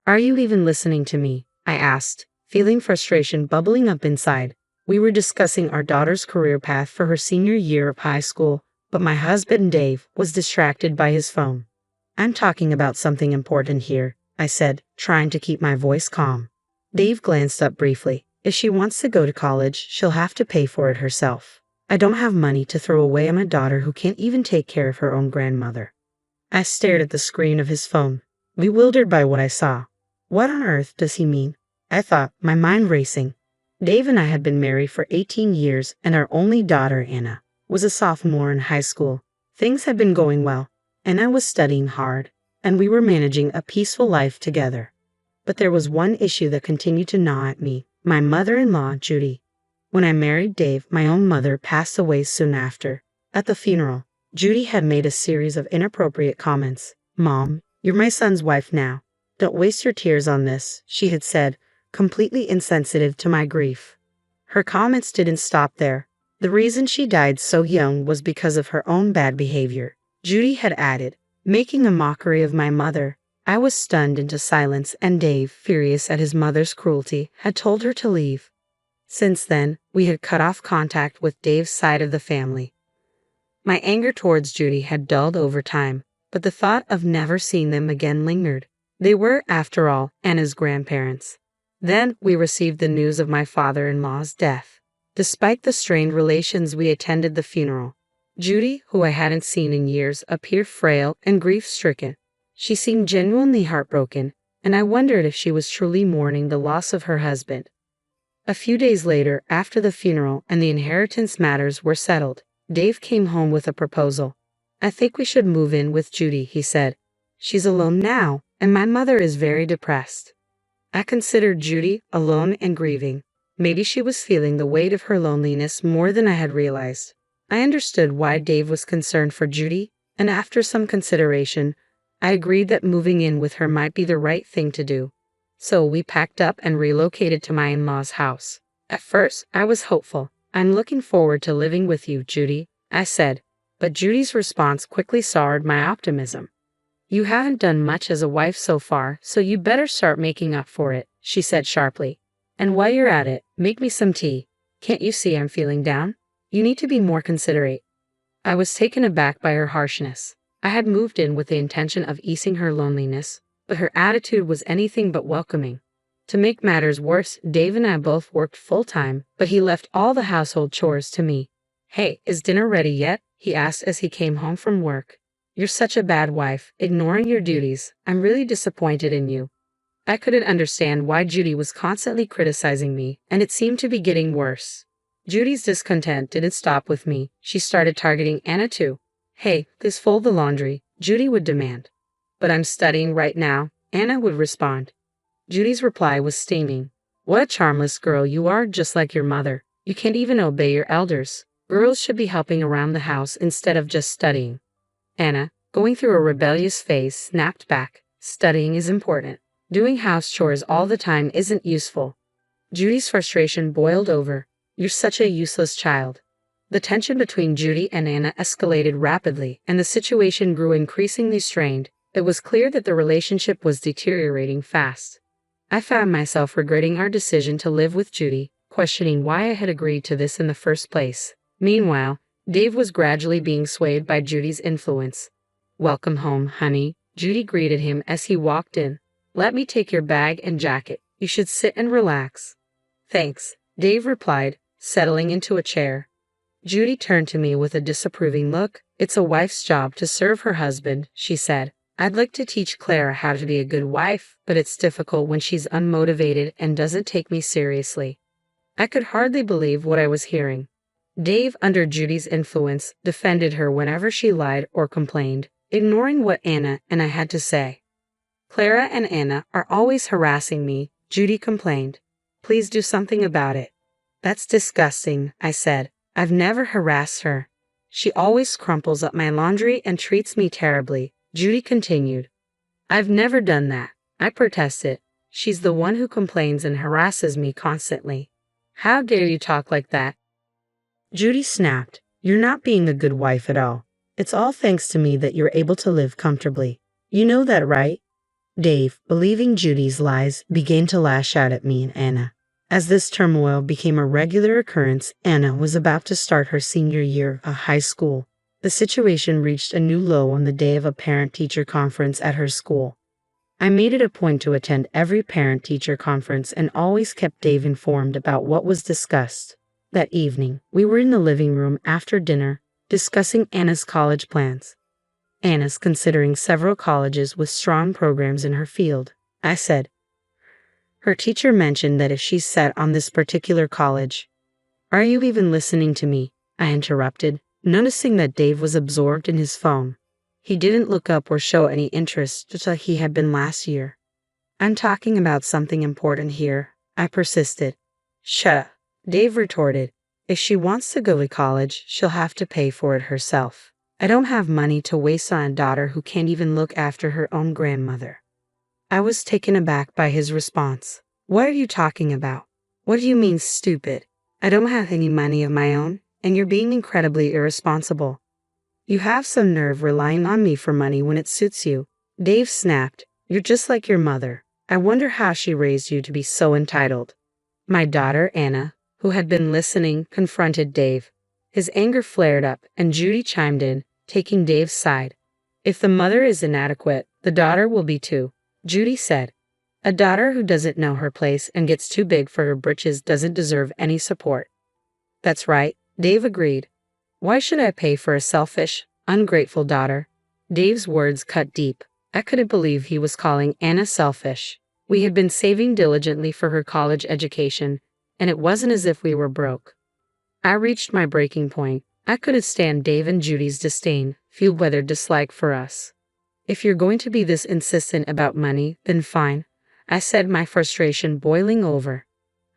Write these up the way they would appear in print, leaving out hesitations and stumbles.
Are you even listening to me? I asked, feeling frustration bubbling up inside. We were discussing our daughter's career path for her senior year of high school, but my husband Dave was distracted by his phone. I'm talking about something important here, I said, trying to keep my voice calm. Dave glanced up briefly. If she wants to go to college, she'll have to pay for it herself. I don't have money to throw away on my daughter who can't even take care of her own grandmother. I stared at the screen of his phone, bewildered by what I saw. What on earth does he mean? I thought, my mind racing. Dave and I had been married for 18 years, and our only daughter, Anna, was a sophomore in high school. Things had been going well, and I was studying hard, and we were managing a peaceful life together. But there was one issue that continued to gnaw at me, my mother-in-law, Judy. When I married Dave, my own mother passed away soon after. At the funeral, Judy had made a series of inappropriate comments. "Mom, you're my son's wife now. Don't waste your tears on this," she had said, completely insensitive to my grief. Her comments didn't stop there. The reason she died so young was because of her own bad behavior, Judy had added, making a mockery of my mother. I was stunned into silence, and Dave, furious at his mother's cruelty, had told her to leave. Since then, we had cut off contact with Dave's side of the family. My anger towards Judy had dulled over time, but the thought of never seeing them again lingered. They were, after all, Anna's grandparents. Then we received the news of my father-in-law's death. Despite the strained relations, we attended the funeral. Judy, who I hadn't seen in years, appeared frail and grief-stricken. She seemed genuinely heartbroken, and I wondered if she was truly mourning the loss of her husband. A few days later, after the funeral and the inheritance matters were settled, Dave came home with a proposal. "I think we should move in with Judy," he said. "She's alone now, and my mother is very depressed." I considered Judy alone and grieving. Maybe she was feeling the weight of her loneliness more than I had realized. I understood why Dave was concerned for Judy, and after some consideration, I agreed that moving in with her might be the right thing to do. So we packed up and relocated to my in-laws' house. At first, I was hopeful. "I'm looking forward to living with you, Judy," I said, but Judy's response quickly soured my optimism. "You haven't done much as a wife so far, so you better start making up for it," she said sharply. "And while you're at it, make me some tea. Can't you see I'm feeling down? You need to be more considerate." I was taken aback by her harshness. I had moved in with the intention of easing her loneliness, but her attitude was anything but welcoming. To make matters worse, Dave and I both worked full-time, but he left all the household chores to me. "Hey, is dinner ready yet?" he asked as he came home from work. "You're such a bad wife, ignoring your duties. I'm really disappointed in you." I couldn't understand why Judy was constantly criticizing me, and it seemed to be getting worse. Judy's discontent didn't stop with me. She started targeting Anna too. "Hey, please fold the laundry," Judy would demand. "But I'm studying right now," Anna would respond. Judy's reply was steaming. "What a charmless girl you are, just like your mother. You can't even obey your elders. Girls should be helping around the house instead of just studying." Anna, going through a rebellious phase, snapped back. "Studying is important. Doing house chores all the time isn't useful." Judy's frustration boiled over. "You're such a useless child." The tension between Judy and Anna escalated rapidly, and the situation grew increasingly strained. It was clear that the relationship was deteriorating fast. I found myself regretting our decision to live with Judy, questioning why I had agreed to this in the first place. Meanwhile, Dave was gradually being swayed by Judy's influence. "Welcome home, honey," Judy greeted him as he walked in. "Let me take your bag and jacket. You should sit and relax." "Thanks," Dave replied, settling into a chair. Judy turned to me with a disapproving look. "It's a wife's job to serve her husband," she said. "I'd like to teach Clara how to be a good wife, but it's difficult when she's unmotivated and doesn't take me seriously." I could hardly believe what I was hearing. Dave, under Judy's influence, defended her whenever she lied or complained, ignoring what Anna and I had to say. "Clara and Anna are always harassing me," Judy complained. "Please do something about it." "That's disgusting," I said. "I've never harassed her. She always crumples up my laundry and treats me terribly," Judy continued. "I've never done that," I protested. "She's the one who complains and harasses me constantly." "How dare you talk like that?" Judy snapped. "You're not being a good wife at all. It's all thanks to me that you're able to live comfortably. You know that, right?" Dave, believing Judy's lies, began to lash out at me and Anna. As this turmoil became a regular occurrence, Anna was about to start her senior year of high school. The situation reached a new low on the day of a parent-teacher conference at her school. I made it a point to attend every parent-teacher conference and always kept Dave informed about what was discussed. That evening, we were in the living room after dinner, discussing Anna's college plans. Anna's considering several colleges with strong programs in her field, I said. Her teacher mentioned that if she's set on this particular college. Are you even listening to me? I interrupted, noticing that Dave was absorbed in his phone. He didn't look up or show any interest just like he had been last year. I'm talking about something important here, I persisted. Shut up, Dave retorted. If she wants to go to college, she'll have to pay for it herself. I don't have money to waste on a daughter who can't even look after her own grandmother. I was taken aback by his response. What are you talking about? What do you mean, stupid? I don't have any money of my own, and you're being incredibly irresponsible. You have some nerve relying on me for money when it suits you. Dave snapped. You're just like your mother. I wonder how she raised you to be so entitled. My daughter, Anna, who had been listening, confronted Dave. His anger flared up, and Judy chimed in, taking Dave's side. If the mother is inadequate, the daughter will be too, Judy said. A daughter who doesn't know her place and gets too big for her britches doesn't deserve any support. That's right, Dave agreed. Why should I pay for a selfish, ungrateful daughter? Dave's words cut deep. I couldn't believe he was calling Anna selfish. We had been saving diligently for her college education, and it wasn't as if we were broke. I reached my breaking point. I couldn't stand Dave and Judy's disdain, fueled by their dislike for us. If you're going to be this insistent about money, then fine, I said, my frustration boiling over.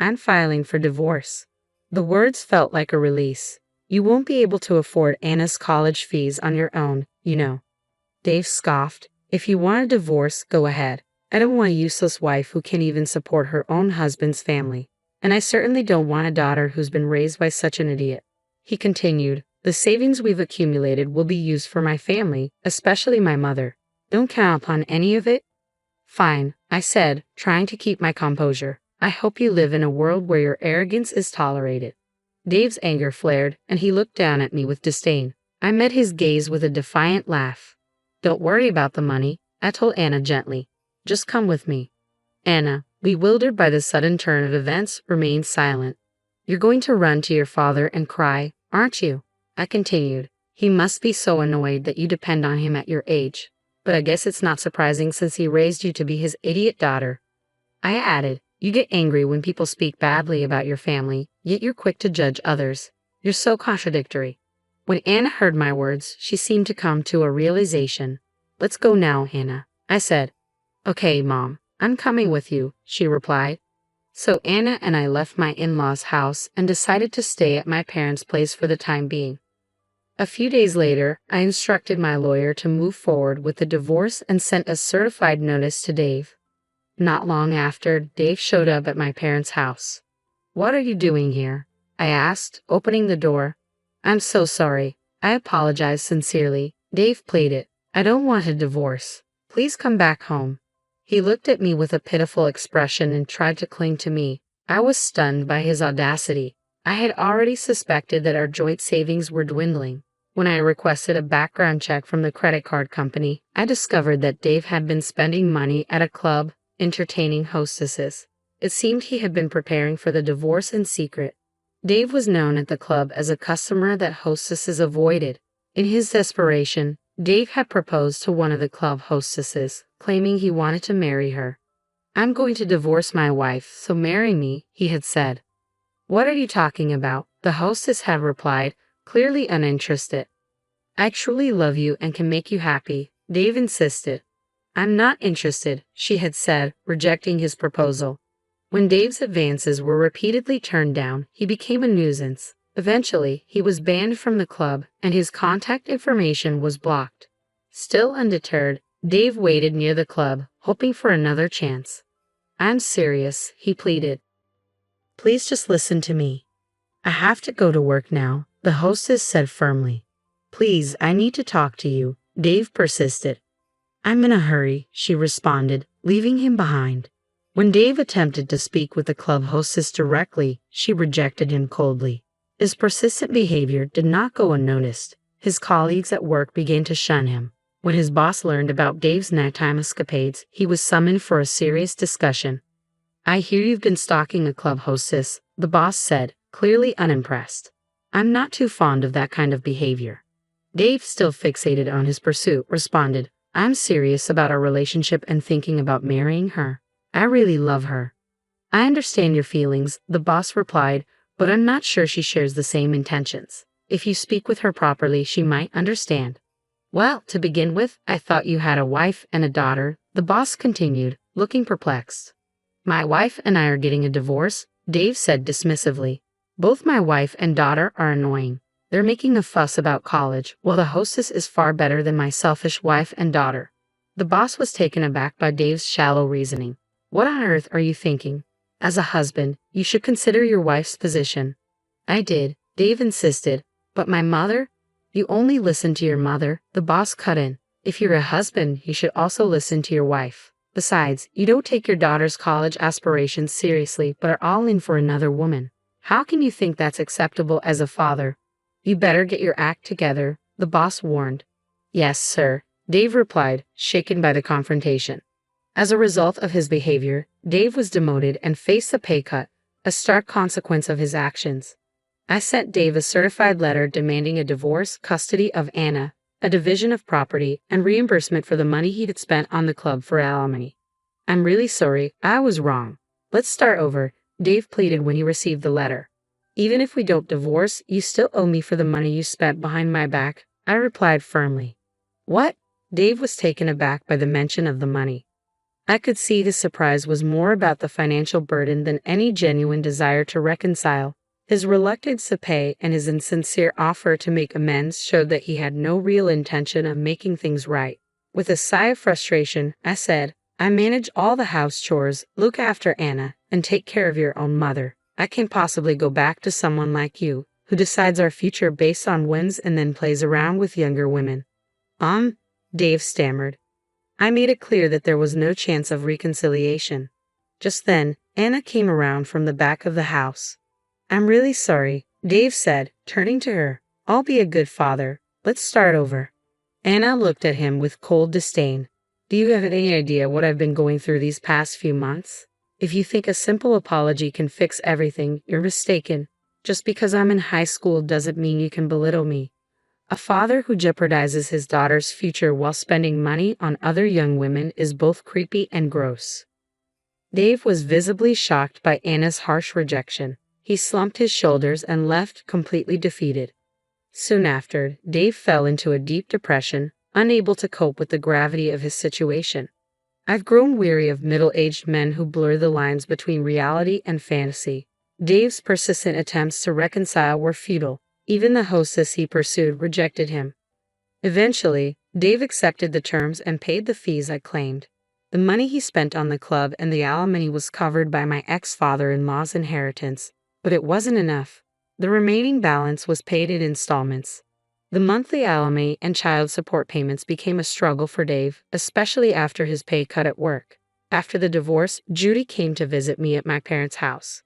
I'm filing for divorce. The words felt like a release. You won't be able to afford Anna's college fees on your own, you know. Dave scoffed. If you want a divorce, go ahead. I don't want a useless wife who can't even support her own husband's family. And I certainly don't want a daughter who's been raised by such an idiot. He continued, the savings we've accumulated will be used for my family, especially my mother. Don't count upon any of it? Fine, I said, trying to keep my composure. I hope you live in a world where your arrogance is tolerated. Dave's anger flared, and he looked down at me with disdain. I met his gaze with a defiant laugh. Don't worry about the money, I told Anna gently. Just come with me. Anna, bewildered by the sudden turn of events, remained silent. You're going to run to your father and cry, aren't you? I continued. He must be so annoyed that you depend on him at your age. But I guess it's not surprising since he raised you to be his idiot daughter. I added, you get angry when people speak badly about your family, yet you're quick to judge others. You're so contradictory. When Anna heard my words, she seemed to come to a realization. Let's go now, Anna, I said. Okay, Mom, I'm coming with you, she replied. So Anna and I left my in-laws' house and decided to stay at my parents' place for the time being. A few days later, I instructed my lawyer to move forward with the divorce and sent a certified notice to Dave. Not long after, Dave showed up at my parents' house. What are you doing here? I asked, opening the door. I'm so sorry. I apologize sincerely. Dave pleaded. I don't want a divorce. Please come back home. He looked at me with a pitiful expression and tried to cling to me. I was stunned by his audacity. I had already suspected that our joint savings were dwindling. When I requested a background check from the credit card company, I discovered that Dave had been spending money at a club, entertaining hostesses. It seemed he had been preparing for the divorce in secret. Dave was known at the club as a customer that hostesses avoided. In his desperation, Dave had proposed to one of the club hostesses, claiming he wanted to marry her. I'm going to divorce my wife, so marry me, he had said. What are you talking about? The hostess had replied, clearly uninterested. I truly love you and can make you happy, Dave insisted. I'm not interested, she had said, rejecting his proposal. When Dave's advances were repeatedly turned down, he became a nuisance. Eventually, he was banned from the club, and his contact information was blocked. Still undeterred, Dave waited near the club, hoping for another chance. I'm serious, he pleaded. Please just listen to me. I have to go to work now, the hostess said firmly. Please, I need to talk to you, Dave persisted. I'm in a hurry, she responded, leaving him behind. When Dave attempted to speak with the club hostess directly, she rejected him coldly. His persistent behavior did not go unnoticed. His colleagues at work began to shun him. When his boss learned about Dave's nighttime escapades, he was summoned for a serious discussion. I hear you've been stalking a club hostess, the boss said, clearly unimpressed. I'm not too fond of that kind of behavior. Dave, still fixated on his pursuit, responded, I'm serious about our relationship and thinking about marrying her. I really love her. I understand your feelings, the boss replied, but I'm not sure she shares the same intentions. If you speak with her properly, she might understand. Well, to begin with, I thought you had a wife and a daughter, the boss continued, looking perplexed. My wife and I are getting a divorce, Dave said dismissively. Both my wife and daughter are annoying. They're making a fuss about college, while the hostess is far better than my selfish wife and daughter. The boss was taken aback by Dave's shallow reasoning. What on earth are you thinking? As a husband, you should consider your wife's position. I did, Dave insisted. But my mother? You only listen to your mother, the boss cut in. If you're a husband, you should also listen to your wife. Besides, you don't take your daughter's college aspirations seriously but are all in for another woman. How can you think that's acceptable as a father? You better get your act together, the boss warned. Yes, sir, Dave replied, shaken by the confrontation. As a result of his behavior, Dave was demoted and faced a pay cut, a stark consequence of his actions. I sent Dave a certified letter demanding a divorce, custody of Anna, a division of property, and reimbursement for the money he had spent on the club for alimony. I'm really sorry, I was wrong. Let's start over, Dave pleaded when he received the letter. Even if we don't divorce, you still owe me for the money you spent behind my back, I replied firmly. What? Dave was taken aback by the mention of the money. I could see his surprise was more about the financial burden than any genuine desire to reconcile. His reluctance to pay and his insincere offer to make amends showed that he had no real intention of making things right. With a sigh of frustration, I said, I manage all the house chores, look after Anna, and take care of your own mother. I can't possibly go back to someone like you, who decides our future based on whims and then plays around with younger women. Dave stammered. I made it clear that there was no chance of reconciliation. Just then, Anna came around from the back of the house. I'm really sorry, Dave said, turning to her. I'll be a good father. Let's start over. Anna looked at him with cold disdain. Do you have any idea what I've been going through these past few months? If you think a simple apology can fix everything, you're mistaken. Just because I'm in high school doesn't mean you can belittle me. A father who jeopardizes his daughter's future while spending money on other young women is both creepy and gross. Dave was visibly shocked by Anna's harsh rejection. He slumped his shoulders and left completely defeated. Soon after, Dave fell into a deep depression, unable to cope with the gravity of his situation. I've grown weary of middle-aged men who blur the lines between reality and fantasy. Dave's persistent attempts to reconcile were futile. Even the hostess he pursued rejected him. Eventually, Dave accepted the terms and paid the fees I claimed. The money he spent on the club and the alimony was covered by my ex-father-in-law's inheritance, but it wasn't enough. The remaining balance was paid in installments. The monthly alimony and child support payments became a struggle for Dave, especially after his pay cut at work. After the divorce, Judy came to visit me at my parents' house.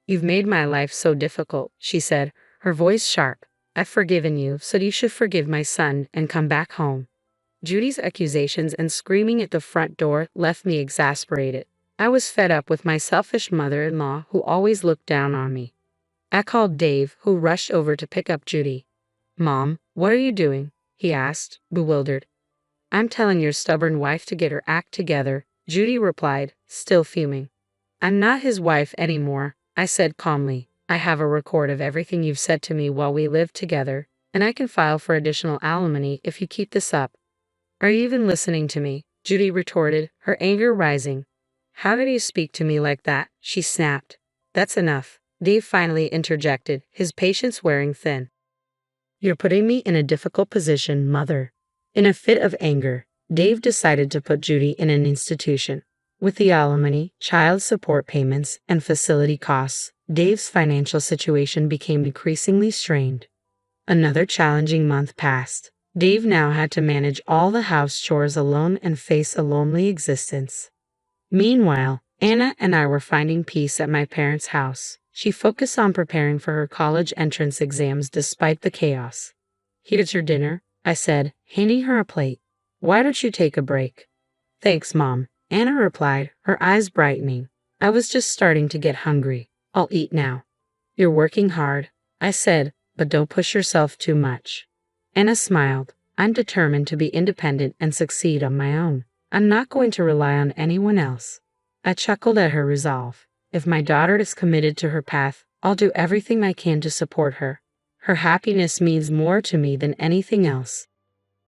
You've made my life so difficult, she said, her voice sharp. I've forgiven you, so you should forgive my son and come back home. Judy's accusations and screaming at the front door left me exasperated. I was fed up with my selfish mother-in-law who always looked down on me. I called Dave, who rushed over to pick up Judy. Mom, what are you doing? He asked, bewildered. I'm telling your stubborn wife to get her act together, Judy replied, still fuming. I'm not his wife anymore, I said calmly. I have a record of everything you've said to me while we lived together, and I can file for additional alimony if you keep this up. Are you even listening to me? Judy retorted, her anger rising. How did you speak to me like that? She snapped. That's enough, Dave finally interjected, his patience wearing thin. You're putting me in a difficult position, Mother. In a fit of anger, Dave decided to put Judy in an institution. With the alimony, child support payments, and facility costs, Dave's financial situation became increasingly strained. Another challenging month passed. Dave now had to manage all the house chores alone and face a lonely existence. Meanwhile, Anna and I were finding peace at my parents' house. She focused on preparing for her college entrance exams despite the chaos. "Here's your dinner," I said, handing her a plate. "Why don't you take a break?" "Thanks, Mom," Anna replied, her eyes brightening. "I was just starting to get hungry. I'll eat now." "You're working hard," I said, "but don't push yourself too much." Anna smiled. "I'm determined to be independent and succeed on my own. I'm not going to rely on anyone else." I chuckled at her resolve. If my daughter is committed to her path, I'll do everything I can to support her. Her happiness means more to me than anything else.